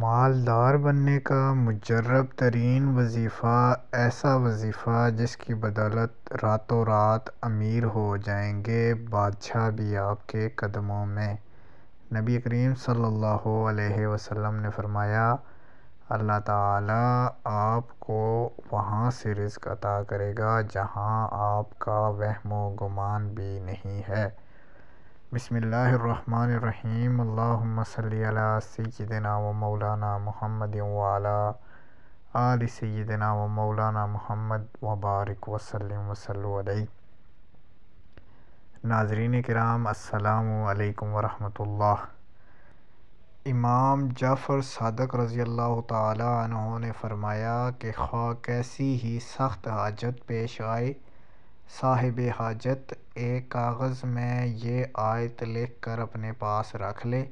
مالدار بننے کا مجرب ترین وظیفہ ایسا وظیفہ جس کی بدولت راتوں رات امیر ہو جائیں گے، بادشاہ بھی آپ کے قدموں میں۔ نبی کریم صلی اللہ علیہ وسلم نے فرمایا، اللہ تعالیٰ آپ کو وہاں سے رزق عطا کرے گا جہاں آپ کا وہم و گمان بھی نہیں ہے۔ بسم اللہ الرحمن الرحیم۔ اللہم صلی علی سیدنا و مولانا محمد وعلی آل سیدنا و مولانا محمد وبارک وسلم وصلوا علیہ۔ ناظرین کرام، السلام علیکم ورحمۃ اللہ۔ امام جعفر صادق رضی اللہ تعالیٰ عنہ نے فرمایا کہ خواہ کیسی ہی سخت حاجت پیش آئے، صاحب حاجت ایک کاغذ میں یہ آیت لکھ کر اپنے پاس رکھ لے،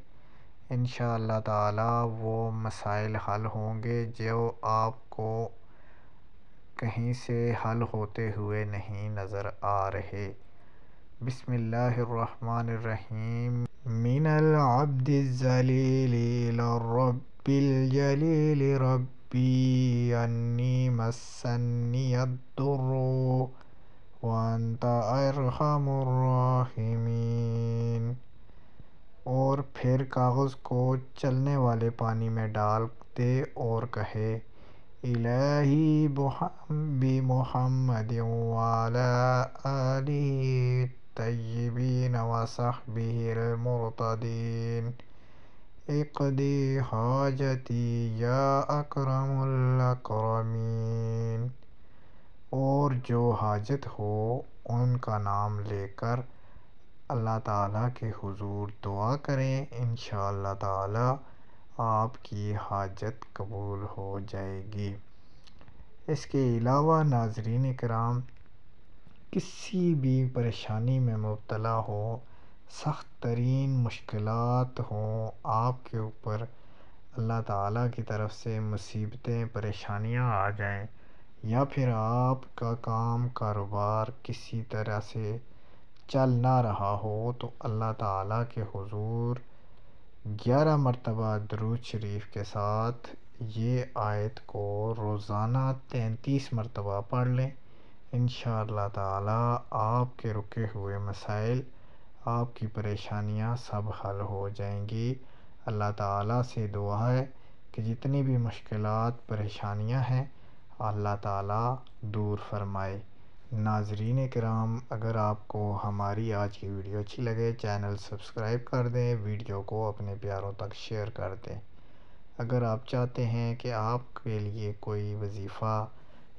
انشاءاللہ تعالیٰ وہ مسائل حل ہوں گے جو آپ کو کہیں سے حل ہوتے ہوئے نہیں نظر آ رہے۔ بسم اللہ الرحمن الرحیم۔ من العبد الذلیل الی الرب الجلیل ربی انی مسنی الضر وانت ارحم الراحمین۔ اور پھر کاغذ کو چلنے والے پانی میں ڈال دے اور کہے، الہی بمحمد وعلی آلہ الطیبین وصحبہ المرتضین اقضی حاجتی یا اکرم الاکرمین۔ اور جو حاجت ہو ان کا نام لے کر اللہ تعالیٰ کے حضور دعا کریں، انشاءاللہ تعالیٰ آپ کی حاجت قبول ہو جائے گی۔ اس کے علاوہ ناظرین کرام، کسی بھی پریشانی میں مبتلا ہو، سخت ترین مشکلات ہوں آپ کے اوپر، اللہ تعالیٰ کی طرف سے مصیبتیں پریشانیاں آ جائیں، یا پھر آپ کا کام کاروبار کسی طرح سے چل نہ رہا ہو، تو اللہ تعالیٰ کے حضور 11 مرتبہ درود شریف کے ساتھ یہ آیت کو روزانہ 33 مرتبہ پڑھ لیں، انشاءاللہ تعالیٰ آپ کے رکے ہوئے مسائل، آپ کی پریشانیاں سب حل ہو جائیں گی۔ اللہ تعالیٰ سے دعا ہے کہ جتنی بھی مشکلات پریشانیاں ہیں اللہ تعالیٰ دور فرمائے۔ ناظرین کرام، اگر آپ کو ہماری آج کی ویڈیو اچھی لگے، چینل سبسکرائب کر دیں، ویڈیو کو اپنے پیاروں تک شیئر کر دیں۔ اگر آپ چاہتے ہیں کہ آپ کے لیے کوئی وظیفہ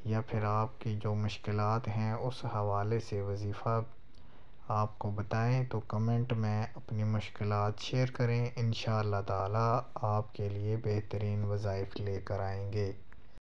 یا پھر آپ کی جو مشکلات ہیں اس حوالے سے وظیفہ آپ کو بتائیں تو کمنٹ میں اپنی مشکلات شیئر کریں، انشاءاللہ تعالیٰ آپ کے لیے بہترین وظائف لے کر آئیں گے۔